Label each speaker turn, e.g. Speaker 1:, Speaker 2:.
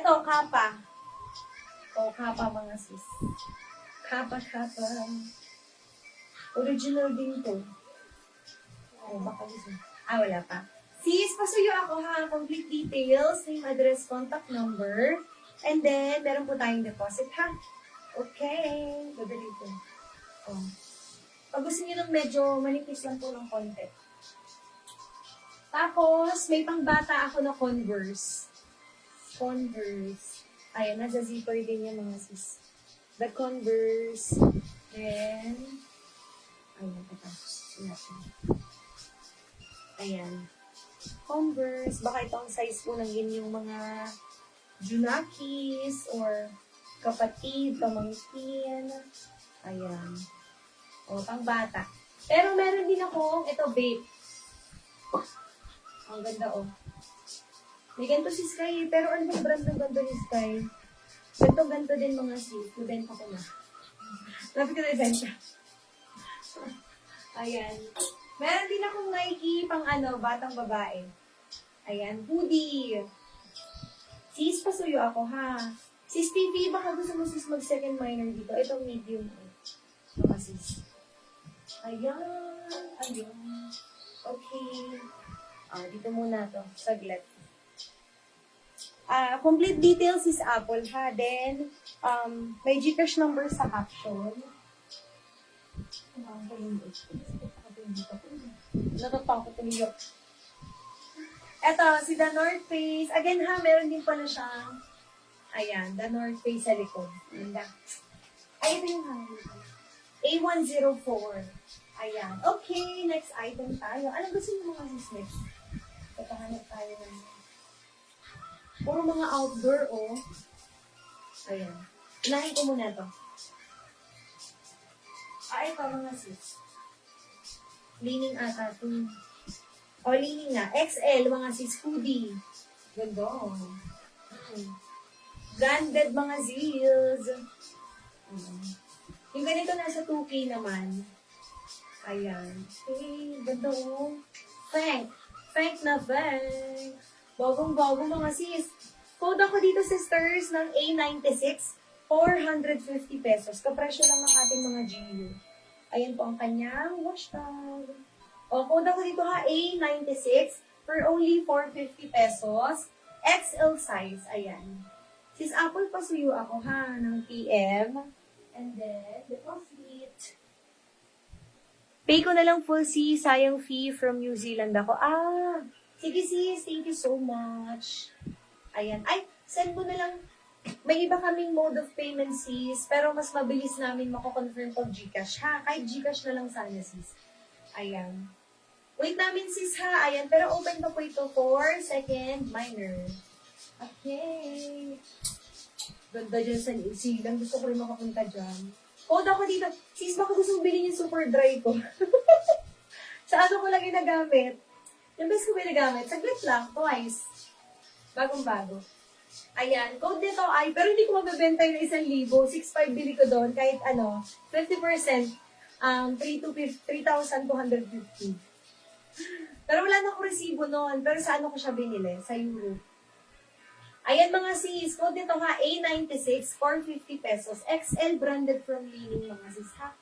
Speaker 1: to, Kappa. O, Kappa mga sis. Kappa. Original din to. O, baka gusto. Wala pa. Sis, pasuyo ako ha. Complete details, name, address, contact number. And then, meron po tayong deposit ha. Okay. Dadali po. O. Pag gusto niyo ng medyo manipis lang po ng konti. Tapos, may pangbata ako na Converse. Ayan, nasa zipper din yung mga sis. The Converse. Then, ayan, ito. Ayan. Converse. Baka ito ang size po ng yung mga junakis or kapatid, pamangkin. Ayan. O, pangbata. Pero meron din akong, ito, vape. Ang ganda, oh. May ganito si Sky, pero ano bang brand ng ganito ni Sky? Ganito din mga sis. Ibenta ko na. Lapit ko na ibenta. Ayan. Meron din akong Nike pang batang babae. Ayan, hoodie. Sis, pasuyo ako, ha? Sis TV, baka gusto mo sis mag-second minor dito. Itong medium. Mga sis. Ayan. Okay. Dito muna to. Saglit. Complete details is Apple, ha? Then, may GCash number sa caption. Natatakot ko niyo. Eto, si The North Face. Again, ha? Meron din pala siyang ayan, The North Face sa likod. Ito yung hangin. A104. Ayan. Okay, next item tayo. Anong gusto niyo mga sis next? Patahanap tayo ng puro mga outdoor, oh. Ayan. Unahin ko muna to. Ito mga sis. Leaning ata to. Leaning na. XL, mga sis, hoodie. Ganda. Branded mga zills. Yung ganito nasa 2K naman. Ayan. Okay, ganda, oh. Frank na Frank. Bagong-bago mga sis. Code ako dito, sisters, ng A96, 450 pesos. Kapresyo lang ng ating mga GU. Ayan po ang kanyang hashtag. Code ako dito ha, A96, for only 450 pesos. XL size, ayan. Sis Apple, pasuyo ako ha, ng PM. And then, deposit. Pay ko na lang full sis, sayang fee from New Zealand ako. Sige sis, thank you so much. Ayan. Send mo na lang. May iba kaming mode of payment sis, pero mas mabilis namin mako-confirm pag GCash ha. Kahit GCash na lang sana sis. Ayan. Wait namin sis ha. Ayan. Pero open pa po ito for second minor. Okay. Ganda dyan sa New Zealand. Gusto ko rin makapunta dyan. Code ako dito. Sis, baka gusto mong bilhin yung super dry ko. Sa ano ko lang ginagamit? Yung best ko ginagamit, saglit lang, twice. Bagong-bago. Ayan, code nito ay, pero hindi ko mabibenta yung 1,000. 6,500 bili ko doon, kahit 50%, 3,250. Pero wala na akong resibo noon, pero sa ano ko siya binili? Sa Europe. Ayan mga sis, code nito ha, A96, 450 pesos. XL branded from Leaning mga sis ha.